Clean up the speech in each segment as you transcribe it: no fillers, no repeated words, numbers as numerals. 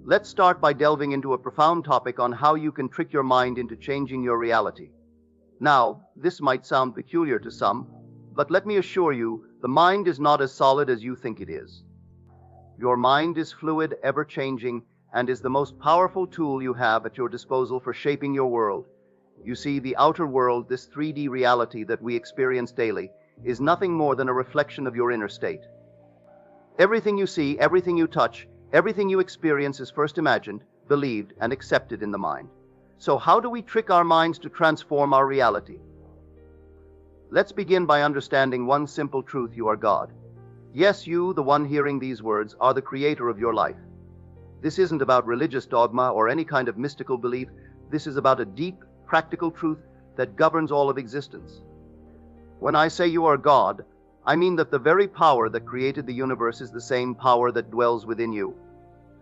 Let's start by delving into a profound topic on how you can trick your mind into changing your reality. Now, this might sound peculiar to some, but let me assure you, the mind is not as solid as you think it is. Your mind is fluid, ever-changing, and is the most powerful tool you have at your disposal for shaping your world. You see, the outer world, this 3D reality that we experience daily, is nothing more than a reflection of your inner state. Everything you see, everything you touch, everything you experience is first imagined, believed, and accepted in the mind. So how do we trick our minds to transform our reality? Let's begin by understanding one simple truth: you are God. Yes, you, the one hearing these words, are the creator of your life. This isn't about religious dogma or any kind of mystical belief. This is about a deep, practical truth that governs all of existence. When I say you are God, I mean that the very power that created the universe is the same power that dwells within you.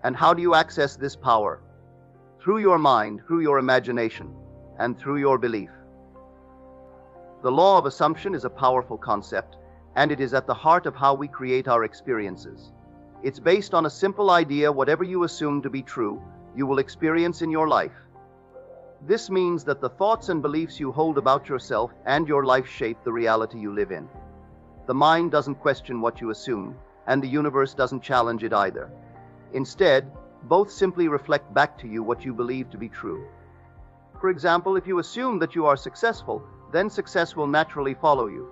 And how do you access this power? Through your mind, through your imagination, and through your belief. The law of assumption is a powerful concept, and it is at the heart of how we create our experiences. It's based on a simple idea: whatever you assume to be true, you will experience in your life. This means that the thoughts and beliefs you hold about yourself and your life shape the reality you live in. The mind doesn't question what you assume, and the universe doesn't challenge it either. Instead, both simply reflect back to you what you believe to be true. For example, if you assume that you are successful, then success will naturally follow you.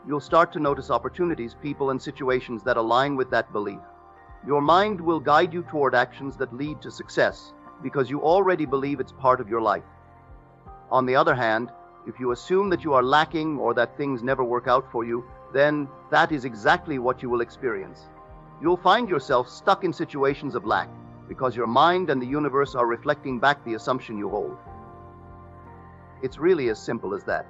You'll start to notice opportunities, people, and situations that align with that belief. Your mind will guide you toward actions that lead to success, because you already believe it's part of your life. On the other hand, if you assume that you are lacking or that things never work out for you, then that is exactly what you will experience. You'll find yourself stuck in situations of lack, because your mind and the universe are reflecting back the assumption you hold. It's really as simple as that.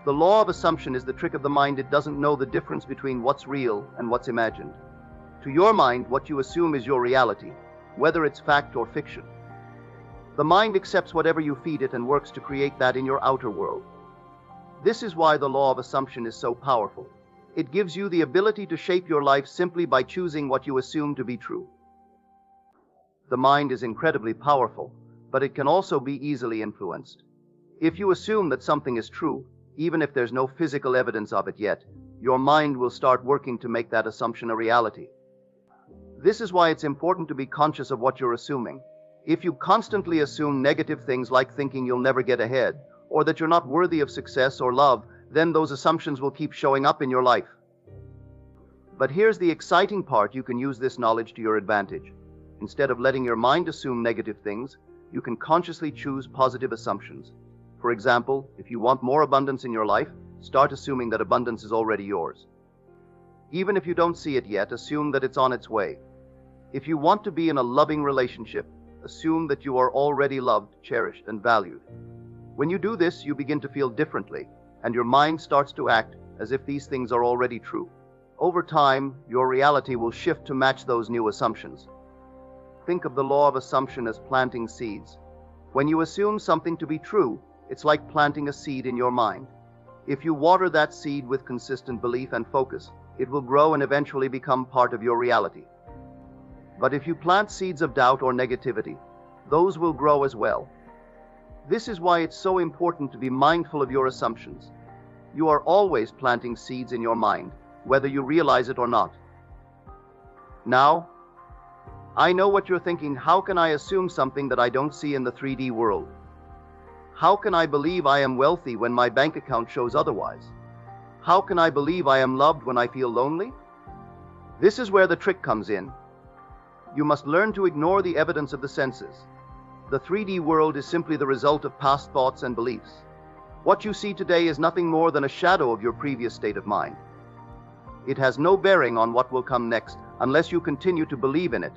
The law of assumption is the trick of the mind. It doesn't know the difference between what's real and what's imagined. To your mind, what you assume is your reality, whether it's fact or fiction. The mind accepts whatever you feed it and works to create that in your outer world. This is why the law of assumption is so powerful. It gives you the ability to shape your life simply by choosing what you assume to be true. The mind is incredibly powerful, but it can also be easily influenced. If you assume that something is true, even if there's no physical evidence of it yet, your mind will start working to make that assumption a reality. This is why it's important to be conscious of what you're assuming. If you constantly assume negative things like thinking you'll never get ahead, or that you're not worthy of success or love, then those assumptions will keep showing up in your life. But here's the exciting part: you can use this knowledge to your advantage. Instead of letting your mind assume negative things, you can consciously choose positive assumptions. For example, if you want more abundance in your life, start assuming that abundance is already yours. Even if you don't see it yet, assume that it's on its way. If you want to be in a loving relationship, assume that you are already loved, cherished, and valued. When you do this, you begin to feel differently, and your mind starts to act as if these things are already true. Over time, your reality will shift to match those new assumptions. Think of the law of assumption as planting seeds. When you assume something to be true, it's like planting a seed in your mind. If you water that seed with consistent belief and focus, it will grow and eventually become part of your reality. But if you plant seeds of doubt or negativity, those will grow as well. This is why it's so important to be mindful of your assumptions. You are always planting seeds in your mind, whether you realize it or not. Now, I know what you're thinking: how can I assume something that I don't see in the 3D world? How can I believe I am wealthy when my bank account shows otherwise? How can I believe I am loved when I feel lonely? This is where the trick comes in. You must learn to ignore the evidence of the senses. The 3D world is simply the result of past thoughts and beliefs. What you see today is nothing more than a shadow of your previous state of mind. It has no bearing on what will come next unless you continue to believe in it.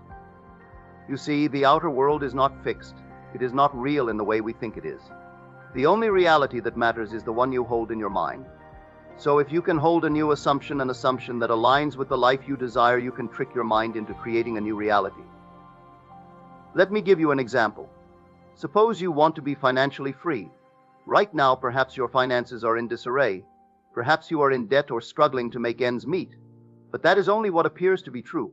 You see, the outer world is not fixed. It is not real in the way we think it is. The only reality that matters is the one you hold in your mind. So if you can hold a new assumption, an assumption that aligns with the life you desire, you can trick your mind into creating a new reality. Let me give you an example. Suppose you want to be financially free. Right now, perhaps your finances are in disarray. Perhaps you are in debt or struggling to make ends meet. But that is only what appears to be true.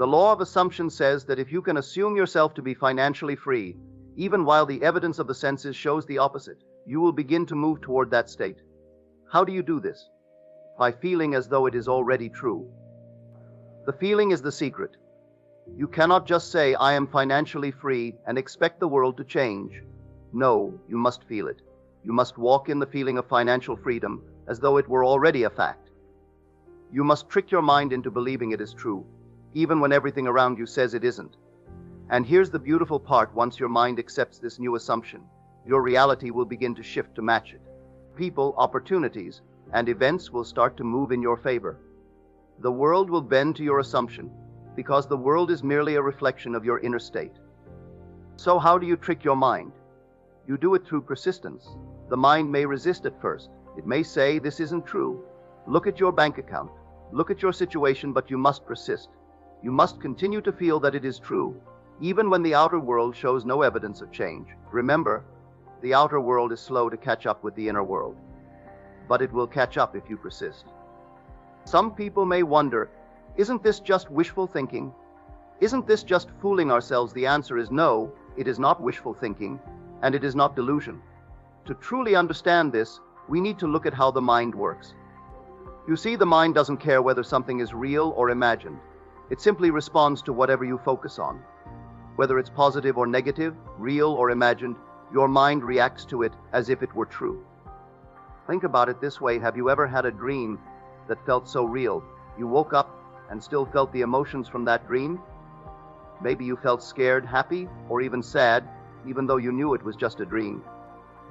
The law of assumption says that if you can assume yourself to be financially free, even while the evidence of the senses shows the opposite, you will begin to move toward that state. How do you do this? By feeling as though it is already true. The feeling is the secret. You cannot just say, "I am financially free," and expect the world to change. No, you must feel it. You must walk in the feeling of financial freedom as though it were already a fact. You must trick your mind into believing it is true, even when everything around you says it isn't. And here's the beautiful part: once your mind accepts this new assumption, your reality will begin to shift to match it. People, opportunities, and events will start to move in your favor. The world will bend to your assumption, because the world is merely a reflection of your inner state. So how do you trick your mind? You do it through persistence. The mind may resist at first. It may say, "This isn't true. Look at your bank account. Look at your situation," but you must persist. You must continue to feel that it is true, even when the outer world shows no evidence of change. Remember, the outer world is slow to catch up with the inner world, but it will catch up if you persist. Some people may wonder, isn't this just wishful thinking? Isn't this just fooling ourselves? The answer is no, it is not wishful thinking, and it is not delusion. To truly understand this, we need to look at how the mind works. You see, the mind doesn't care whether something is real or imagined. It simply responds to whatever you focus on. Whether it's positive or negative, real or imagined, your mind reacts to it as if it were true. Think about it this way: have you ever had a dream that felt so real, you woke up and still felt the emotions from that dream? Maybe you felt scared, happy, or even sad, even though you knew it was just a dream.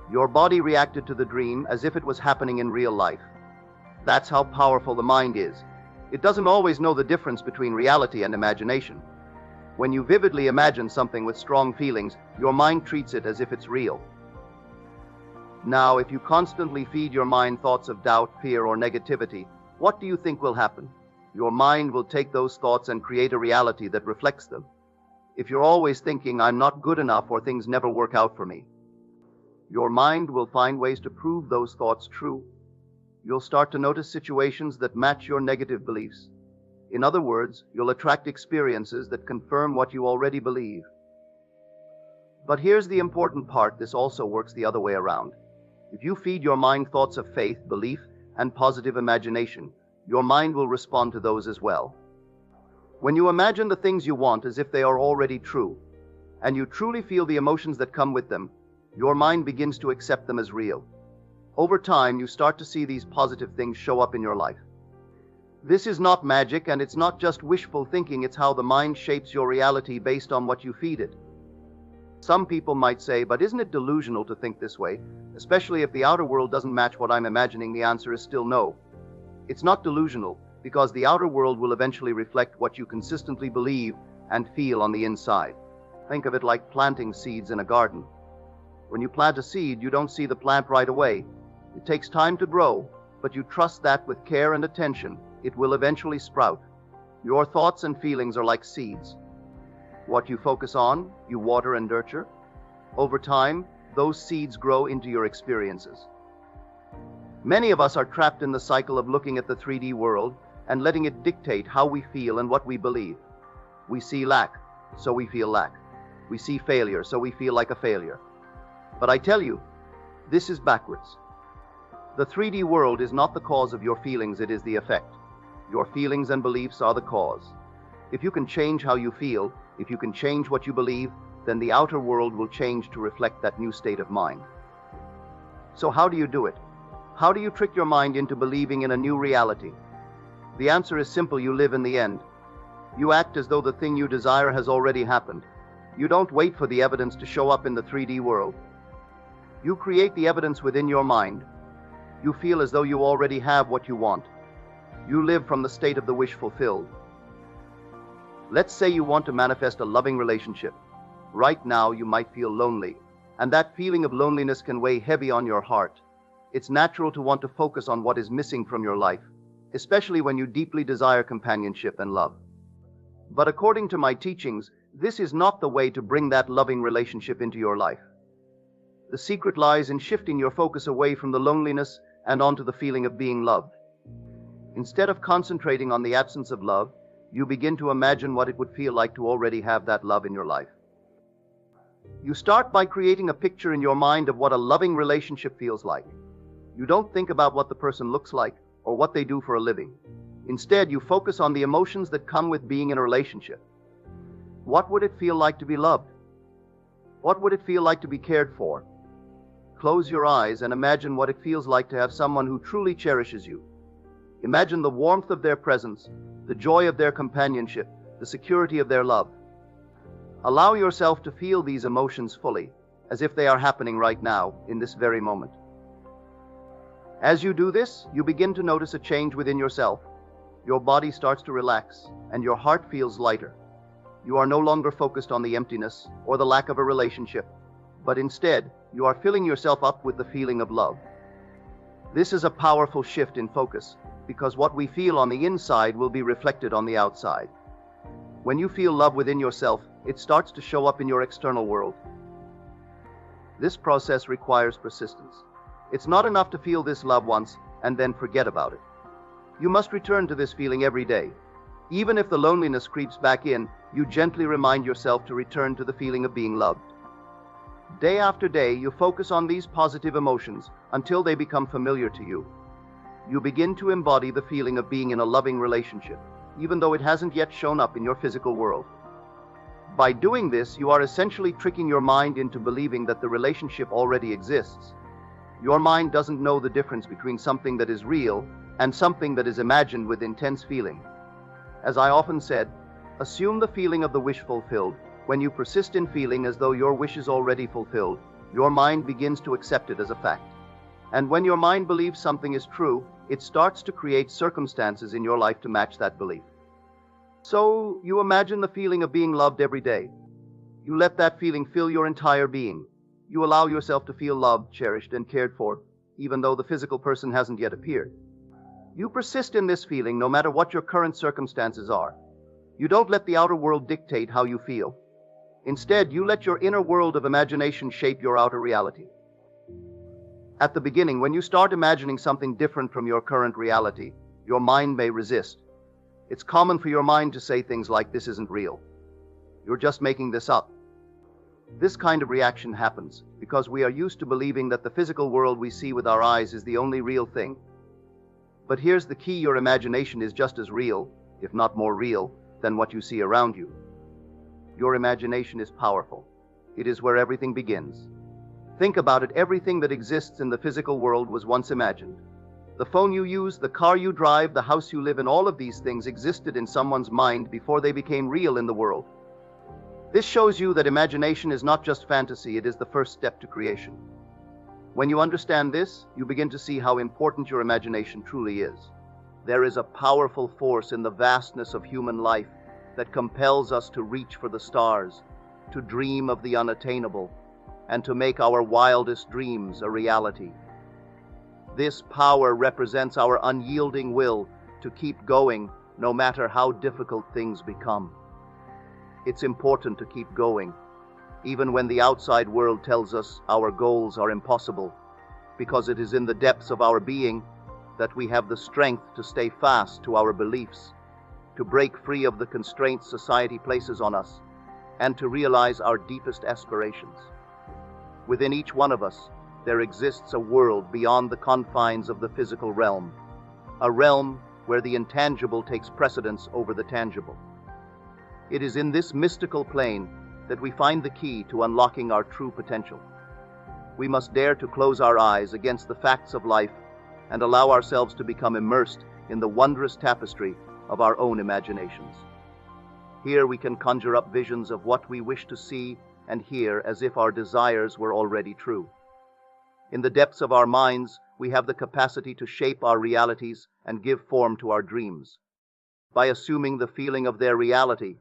Your body reacted to the dream as if it was happening in real life. That's how powerful the mind is. It doesn't always know the difference between reality and imagination. When you vividly imagine something with strong feelings, your mind treats it as if it's real. Now, if you constantly feed your mind thoughts of doubt, fear, or negativity, what do you think will happen? Your mind will take those thoughts and create a reality that reflects them. If you're always thinking, "I'm not good enough," or "things never work out for me," your mind will find ways to prove those thoughts true. You'll start to notice situations that match your negative beliefs. In other words, you'll attract experiences that confirm what you already believe. But here's the important part: this also works the other way around. If you feed your mind thoughts of faith, belief, and positive imagination, your mind will respond to those as well. When you imagine the things you want as if they are already true, and you truly feel the emotions that come with them, your mind begins to accept them as real. Over time, you start to see these positive things show up in your life. This is not magic, and it's not just wishful thinking. It's how the mind shapes your reality based on what you feed it. Some people might say, "But isn't it delusional to think this way, especially if the outer world doesn't match what I'm imagining?" The answer is still no. It's not delusional, because the outer world will eventually reflect what you consistently believe and feel on the inside. Think of it like planting seeds in a garden. When you plant a seed, you don't see the plant right away. It takes time to grow, but you trust that with care and attention, it will eventually sprout. Your thoughts and feelings are like seeds. What you focus on, you water and nurture. Over time, those seeds grow into your experiences. Many of us are trapped in the cycle of looking at the 3D world and letting it dictate how we feel and what we believe. We see lack, so we feel lack. We see failure, so we feel like a failure. But I tell you, this is backwards. The 3D world is not the cause of your feelings, it is the effect. Your feelings and beliefs are the cause. If you can change how you feel, if you can change what you believe, then the outer world will change to reflect that new state of mind. So how do you do it? How do you trick your mind into believing in a new reality? The answer is simple: you live in the end. You act as though the thing you desire has already happened. You don't wait for the evidence to show up in the 3D world. You create the evidence within your mind. You feel as though you already have what you want. You live from the state of the wish fulfilled. Let's say you want to manifest a loving relationship. Right now, you might feel lonely, and that feeling of loneliness can weigh heavy on your heart. It's natural to want to focus on what is missing from your life, especially when you deeply desire companionship and love. But according to my teachings, this is not the way to bring that loving relationship into your life. The secret lies in shifting your focus away from the loneliness and onto the feeling of being loved. Instead of concentrating on the absence of love, You begin to imagine what it would feel like to already have that love in your life. You start by creating a picture in your mind of what a loving relationship feels like. You don't think about what the person looks like or what they do for a living. Instead, you focus on the emotions that come with being in a relationship. What would it feel like to be loved? What would it feel like to be cared for? Close your eyes and imagine what it feels like to have someone who truly cherishes you. Imagine the warmth of their presence, the joy of their companionship, the security of their love. Allow yourself to feel these emotions fully, as if they are happening right now, in this very moment. As you do this, you begin to notice a change within yourself. Your body starts to relax, and your heart feels lighter. You are no longer focused on the emptiness or the lack of a relationship, but instead, you are filling yourself up with the feeling of love. This is a powerful shift in focus, because what we feel on the inside will be reflected on the outside. When you feel love within yourself, it starts to show up in your external world. This process requires persistence. It's not enough to feel this love once and then forget about it. You must return to this feeling every day. Even if the loneliness creeps back in, you gently remind yourself to return to the feeling of being loved. Day after day, you focus on these positive emotions until they become familiar to you. You begin to embody the feeling of being in a loving relationship, even though it hasn't yet shown up in your physical world. By doing this, you are essentially tricking your mind into believing that the relationship already exists. Your mind doesn't know the difference between something that is real and something that is imagined with intense feeling. As I often said, assume the feeling of the wish fulfilled. When you persist in feeling as though your wish is already fulfilled, your mind begins to accept it as a fact. And when your mind believes something is true, it starts to create circumstances in your life to match that belief. So, you imagine the feeling of being loved every day. You let that feeling fill your entire being. You allow yourself to feel loved, cherished, and cared for, even though the physical person hasn't yet appeared. You persist in this feeling no matter what your current circumstances are. You don't let the outer world dictate how you feel. Instead, you let your inner world of imagination shape your outer reality. At the beginning, when you start imagining something different from your current reality, your mind may resist. It's common for your mind to say things like, "This isn't real. You're just making this up." This kind of reaction happens because we are used to believing that the physical world we see with our eyes is the only real thing. But here's the key: your imagination is just as real, if not more real, than what you see around you. Your imagination is powerful. It is where everything begins. Think about it. Everything that exists in the physical world was once imagined. The phone you use, the car you drive, the house you live in, all of these things existed in someone's mind before they became real in the world. This shows you that imagination is not just fantasy, it is the first step to creation. When you understand this, you begin to see how important your imagination truly is. There is a powerful force in the vastness of human life that compels us to reach for the stars, to dream of the unattainable, and to make our wildest dreams a reality. This power represents our unyielding will to keep going no matter how difficult things become. It's important to keep going, even when the outside world tells us our goals are impossible, because it is in the depths of our being that we have the strength to stay fast to our beliefs, to break free of the constraints society places on us, and to realize our deepest aspirations. Within each one of us, there exists a world beyond the confines of the physical realm, a realm where the intangible takes precedence over the tangible. It is in this mystical plane that we find the key to unlocking our true potential. We must dare to close our eyes against the facts of life and allow ourselves to become immersed in the wondrous tapestry of our own imaginations. Here we can conjure up visions of what we wish to see and hear as if our desires were already true. In the depths of our minds, we have the capacity to shape our realities and give form to our dreams. By assuming the feeling of their reality,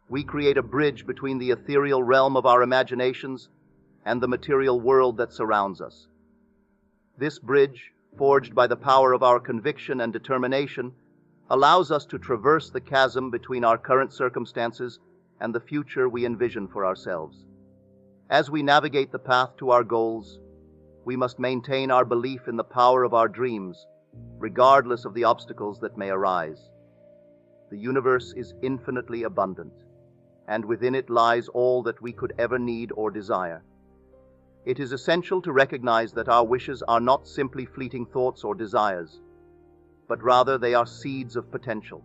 we create a bridge between the ethereal realm of our imaginations and the material world that surrounds us. This bridge, forged by the power of our conviction and determination, allows us to traverse the chasm between our current circumstances and the future we envision for ourselves. As we navigate the path to our goals, we must maintain our belief in the power of our dreams, regardless of the obstacles that may arise. the universe is infinitely abundant, and within it lies all that we could ever need or desire. It is essential to recognize that our wishes are not simply fleeting thoughts or desires, but rather they are seeds of potential,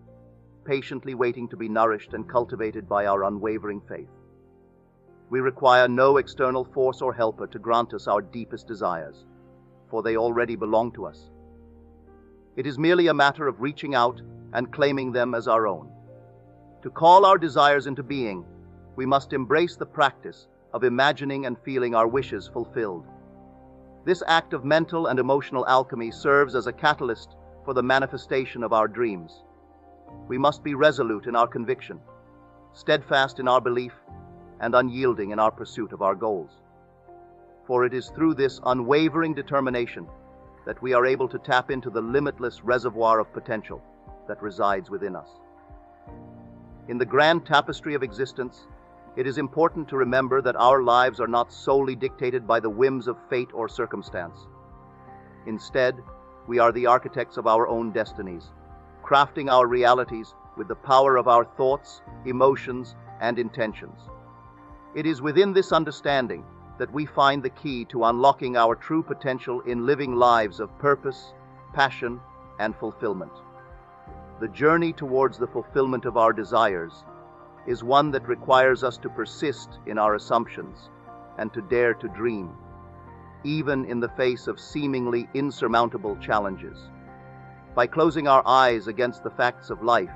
patiently waiting to be nourished and cultivated by our unwavering faith. We require no external force or helper to grant us our deepest desires, for they already belong to us. It is merely a matter of reaching out and claiming them as our own. To call our desires into being, we must embrace the practice of imagining and feeling our wishes fulfilled. This act of mental and emotional alchemy serves as a catalyst for the manifestation of our dreams. We must be resolute in our conviction, steadfast in our belief, and unyielding in our pursuit of our goals. For it is through this unwavering determination that we are able to tap into the limitless reservoir of potential that resides within us. In the grand tapestry of existence, it is important to remember that our lives are not solely dictated by the whims of fate or circumstance. Instead, we are the architects of our own destinies, crafting our realities with the power of our thoughts, emotions, and intentions. It is within this understanding that we find the key to unlocking our true potential in living lives of purpose, passion, and fulfillment. The journey towards the fulfillment of our desires is one that requires us to persist in our assumptions and to dare to dream, even in the face of seemingly insurmountable challenges. By closing our eyes against the facts of life,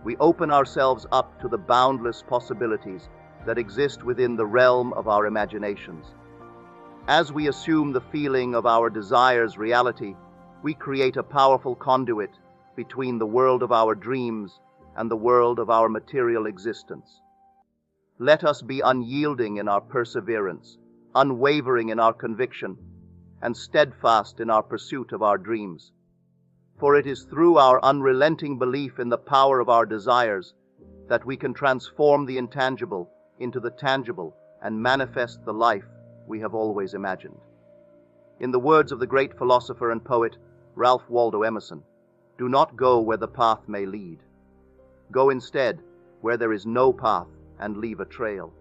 we open ourselves up to the boundless possibilities that exist within the realm of our imaginations. As we assume the feeling of our desires reality, we create a powerful conduit between the world of our dreams and the world of our material existence. Let us be unyielding in our perseverance, unwavering in our conviction, and steadfast in our pursuit of our dreams. For it is through our unrelenting belief in the power of our desires that we can transform the intangible into the tangible and manifest the life we have always imagined. In the words of the great philosopher and poet Ralph Waldo Emerson, "Do not go where the path may lead. Go instead where there is no path and leave a trail."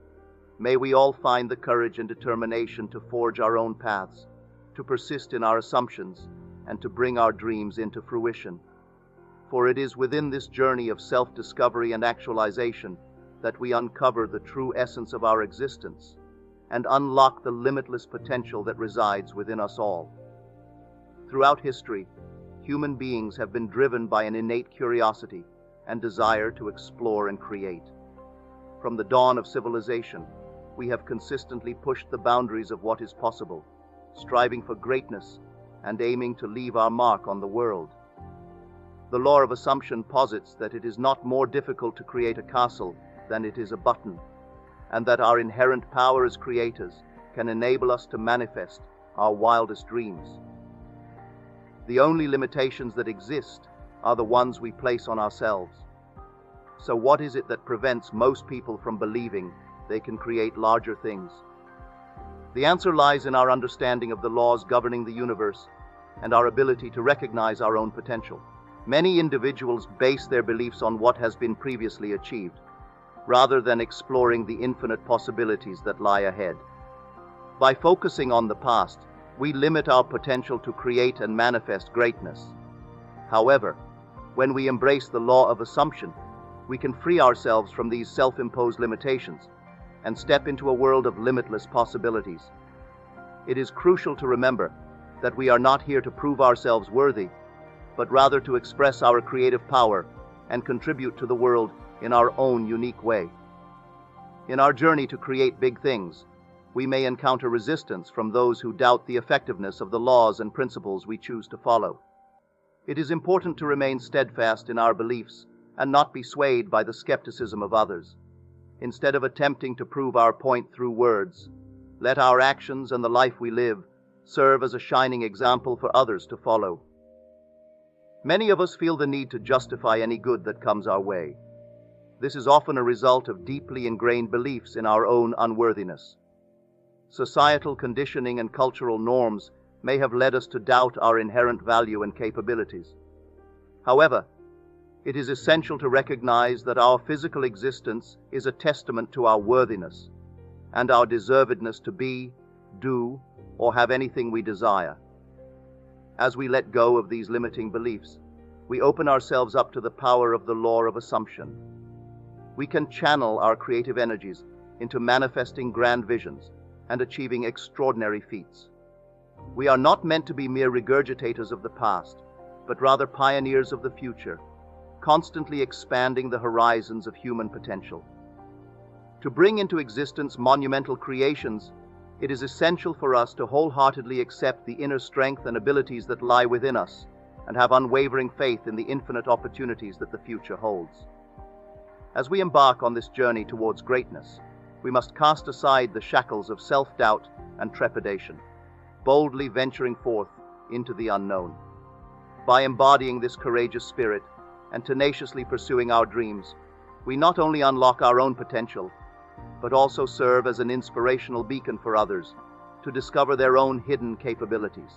May we all find the courage and determination to forge our own paths, to persist in our assumptions, and to bring our dreams into fruition. For it is within this journey of self-discovery and actualization that we uncover the true essence of our existence and unlock the limitless potential that resides within us all. Throughout history, human beings have been driven by an innate curiosity and desire to explore and create. From the dawn of civilization, we have consistently pushed the boundaries of what is possible, striving for greatness and aiming to leave our mark on the world. The law of assumption posits that it is not more difficult to create a castle than it is a button, and that our inherent power as creators can enable us to manifest our wildest dreams. The only limitations that exist are the ones we place on ourselves. So what is it that prevents most people from believing they can create larger things? The answer lies in our understanding of the laws governing the universe and our ability to recognize our own potential. Many individuals base their beliefs on what has been previously achieved, rather than exploring the infinite possibilities that lie ahead. By focusing on the past, we limit our potential to create and manifest greatness. However, when we embrace the law of assumption, we can free ourselves from these self-imposed limitations and step into a world of limitless possibilities. It is crucial to remember that we are not here to prove ourselves worthy, but rather to express our creative power and contribute to the world in our own unique way. In our journey to create big things, we may encounter resistance from those who doubt the effectiveness of the laws and principles we choose to follow. It is important to remain steadfast in our beliefs and not be swayed by the skepticism of others. Instead of attempting to prove our point through words, let our actions and the life we live serve as a shining example for others to follow. Many of us feel the need to justify any good that comes our way. This is often a result of deeply ingrained beliefs in our own unworthiness. Societal conditioning and cultural norms may have led us to doubt our inherent value and capabilities. However, It is essential to recognize that our physical existence is a testament to our worthiness and our deservedness to be, do, or have anything we desire. As we let go of these limiting beliefs, we open ourselves up to the power of the law of assumption. We can channel our creative energies into manifesting grand visions and achieving extraordinary feats. We are not meant to be mere regurgitators of the past, but rather pioneers of the future, constantly expanding the horizons of human potential. To bring into existence monumental creations, it is essential for us to wholeheartedly accept the inner strength and abilities that lie within us and have unwavering faith in the infinite opportunities that the future holds. As we embark on this journey towards greatness, we must cast aside the shackles of self-doubt and trepidation, boldly venturing forth into the unknown. By embodying this courageous spirit and tenaciously pursuing our dreams, we not only unlock our own potential, but also serve as an inspirational beacon for others to discover their own hidden capabilities.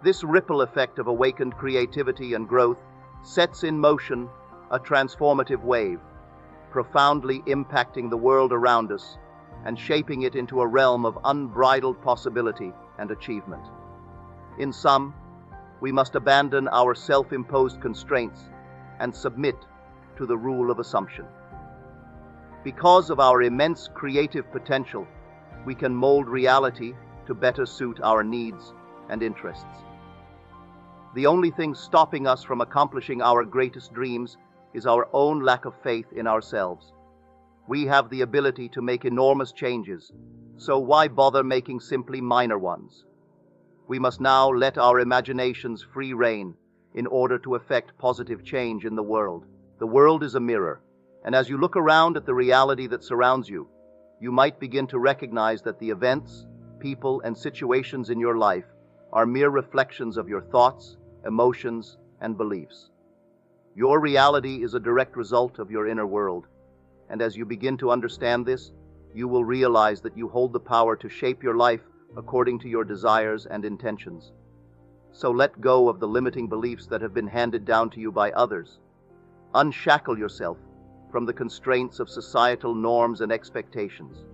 This ripple effect of awakened creativity and growth sets in motion a transformative wave, profoundly impacting the world around us and shaping it into a realm of unbridled possibility and achievement. In sum, we must abandon our self-imposed constraints and submit to the rule of assumption. Because of our immense creative potential, we can mold reality to better suit our needs and interests. The only thing stopping us from accomplishing our greatest dreams is our own lack of faith in ourselves. We have the ability to make enormous changes, so why bother making simply minor ones? We must now let our imaginations free rein in order to effect positive change in the world. The world is a mirror, and as you look around at the reality that surrounds you, you might begin to recognize that the events, people, and situations in your life are mere reflections of your thoughts, emotions, and beliefs. Your reality is a direct result of your inner world, and as you begin to understand this, you will realize that you hold the power to shape your life according to your desires and intentions. So let go of the limiting beliefs that have been handed down to you by others. Unshackle yourself from the constraints of societal norms and expectations.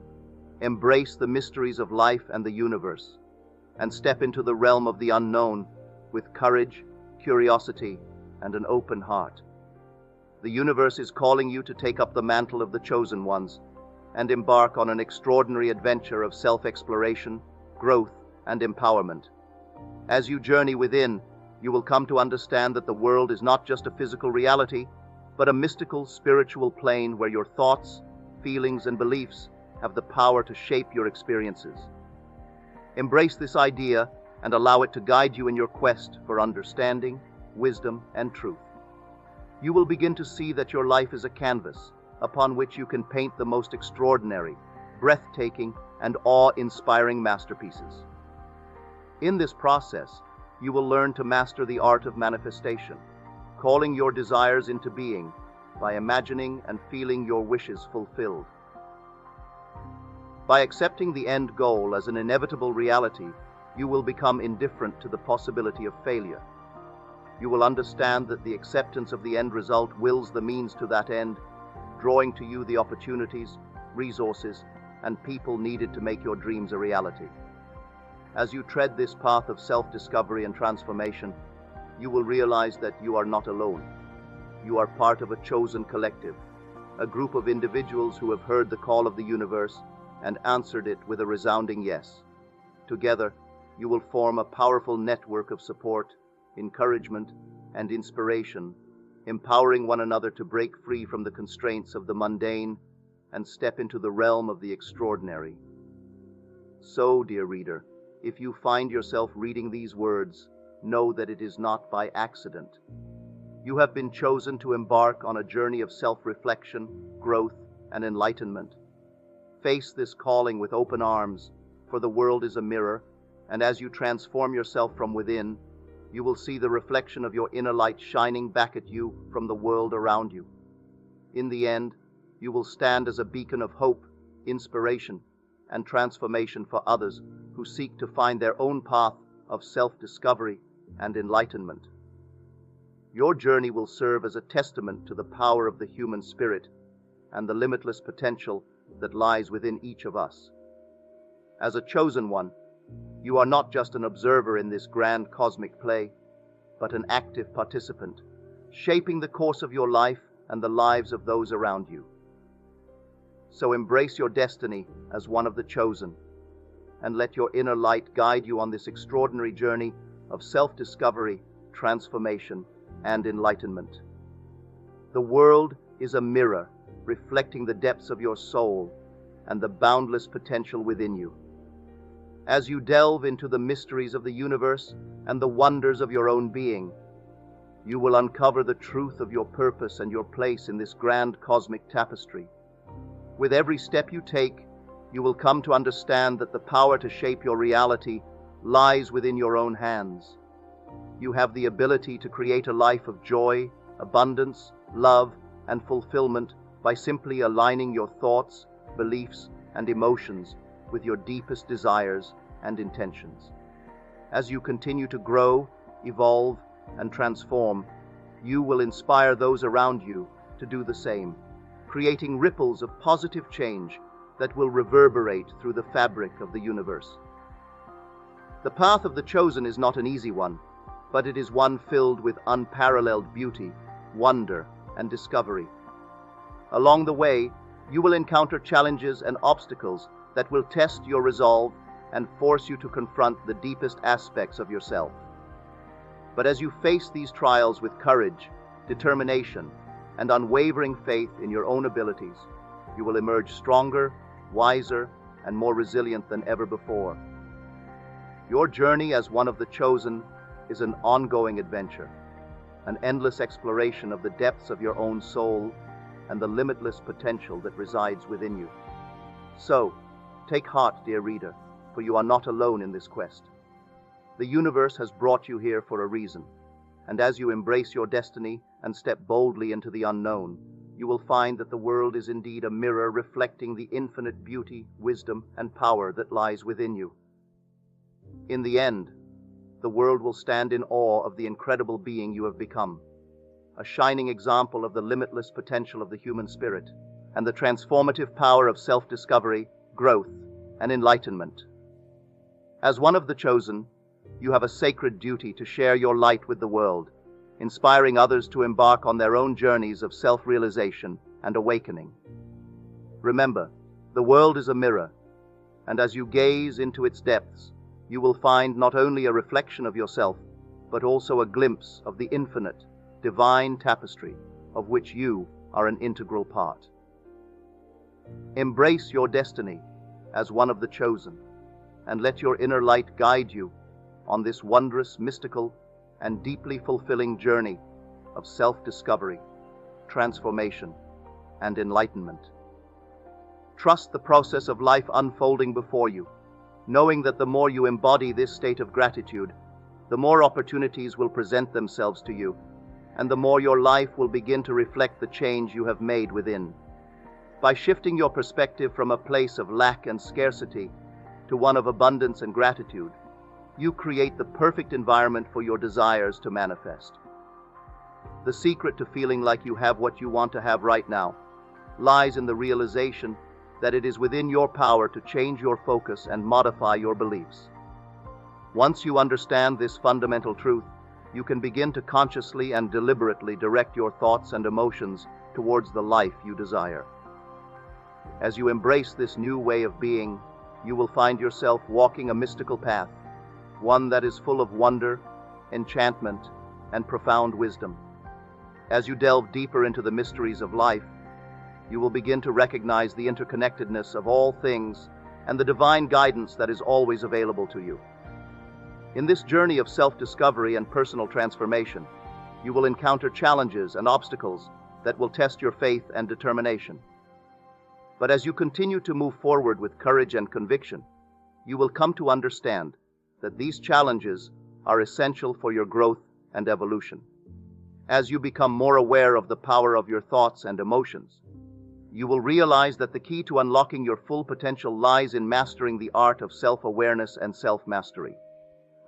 Embrace the mysteries of life and the universe, and step into the realm of the unknown with courage, curiosity, and an open heart. The universe is calling you to take up the mantle of the chosen ones and embark on an extraordinary adventure of self-exploration, growth, and empowerment. As you journey within, you will come to understand that the world is not just a physical reality, but a mystical, spiritual plane where your thoughts, feelings, and beliefs have the power to shape your experiences. Embrace this idea and allow it to guide you in your quest for understanding, wisdom, and truth. You will begin to see that your life is a canvas upon which you can paint the most extraordinary, breathtaking, and awe-inspiring masterpieces. In this process, you will learn to master the art of manifestation, calling your desires into being by imagining and feeling your wishes fulfilled. By accepting the end goal as an inevitable reality, you will become indifferent to the possibility of failure. You will understand that the acceptance of the end result wills the means to that end, drawing to you the opportunities, resources, and people needed to make your dreams a reality. As you tread this path of self-discovery and transformation, you will realize that you are not alone. You are part of a chosen collective, a group of individuals who have heard the call of the universe and answered it with a resounding yes. Together, you will form a powerful network of support, encouragement, and inspiration, empowering one another to break free from the constraints of the mundane and step into the realm of the extraordinary. So, dear reader, if you find yourself reading these words, know that it is not by accident. You have been chosen to embark on a journey of self-reflection, growth, and enlightenment. Face this calling with open arms, for the world is a mirror, and as you transform yourself from within, you will see the reflection of your inner light shining back at you from the world around you. In the end, you will stand as a beacon of hope, inspiration, and transformation for others who seek to find their own path of self-discovery and enlightenment. Your journey will serve as a testament to the power of the human spirit and the limitless potential that lies within each of us. As a chosen one, you are not just an observer in this grand cosmic play, but an active participant, shaping the course of your life and the lives of those around you. So embrace your destiny as one of the chosen, and let your inner light guide you on this extraordinary journey of self-discovery, transformation, and enlightenment. The world is a mirror reflecting the depths of your soul and the boundless potential within you. As you delve into the mysteries of the universe and the wonders of your own being, you will uncover the truth of your purpose and your place in this grand cosmic tapestry. With every step you take, you will come to understand that the power to shape your reality lies within your own hands. You have the ability to create a life of joy, abundance, love, and fulfillment by simply aligning your thoughts, beliefs, and emotions with your deepest desires and intentions. As you continue to grow, evolve, and transform, you will inspire those around you to do the same, creating ripples of positive change that will reverberate through the fabric of the universe. The path of the chosen is not an easy one, but it is one filled with unparalleled beauty, wonder, and discovery. Along the way, you will encounter challenges and obstacles that will test your resolve and force you to confront the deepest aspects of yourself. But as you face these trials with courage, determination, and unwavering faith in your own abilities, you will emerge stronger, wiser, and more resilient than ever before. Your journey as one of the chosen is an ongoing adventure, an endless exploration of the depths of your own soul and the limitless potential that resides within you. So, take heart, dear reader, for you are not alone in this quest. The universe has brought you here for a reason, and as you embrace your destiny and step boldly into the unknown, you will find that the world is indeed a mirror reflecting the infinite beauty, wisdom, and power that lies within you. In the end, the world will stand in awe of the incredible being you have become, a shining example of the limitless potential of the human spirit and the transformative power of self-discovery, growth, and enlightenment. As one of the chosen, you have a sacred duty to share your light with the world, inspiring others to embark on their own journeys of self-realization and awakening. Remember, the world is a mirror, and as you gaze into its depths, you will find not only a reflection of yourself, but also a glimpse of the infinite, divine tapestry of which you are an integral part. Embrace your destiny as one of the chosen, and let your inner light guide you on this wondrous, mystical, and deeply fulfilling journey of self-discovery, transformation, and enlightenment. Trust the process of life unfolding before you, knowing that the more you embody this state of gratitude, the more opportunities will present themselves to you, and the more your life will begin to reflect the change you have made within. By shifting your perspective from a place of lack and scarcity to one of abundance and gratitude, you create the perfect environment for your desires to manifest. The secret to feeling like you have what you want to have right now lies in the realization that it is within your power to change your focus and modify your beliefs. Once you understand this fundamental truth, you can begin to consciously and deliberately direct your thoughts and emotions towards the life you desire. As you embrace this new way of being, you will find yourself walking a mystical path, one that is full of wonder, enchantment, and profound wisdom. As you delve deeper into the mysteries of life, you will begin to recognize the interconnectedness of all things and the divine guidance that is always available to you. In this journey of self-discovery and personal transformation, you will encounter challenges and obstacles that will test your faith and determination. But as you continue to move forward with courage and conviction, you will come to understand that these challenges are essential for your growth and evolution. As you become more aware of the power of your thoughts and emotions, you will realize that the key to unlocking your full potential lies in mastering the art of self-awareness and self-mastery.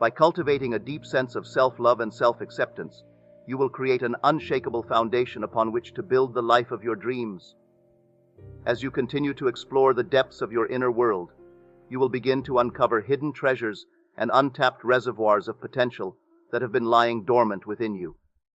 By cultivating a deep sense of self-love and self-acceptance, you will create an unshakable foundation upon which to build the life of your dreams. As you continue to explore the depths of your inner world, you will begin to uncover hidden treasures and untapped reservoirs of potential that have been lying dormant within you.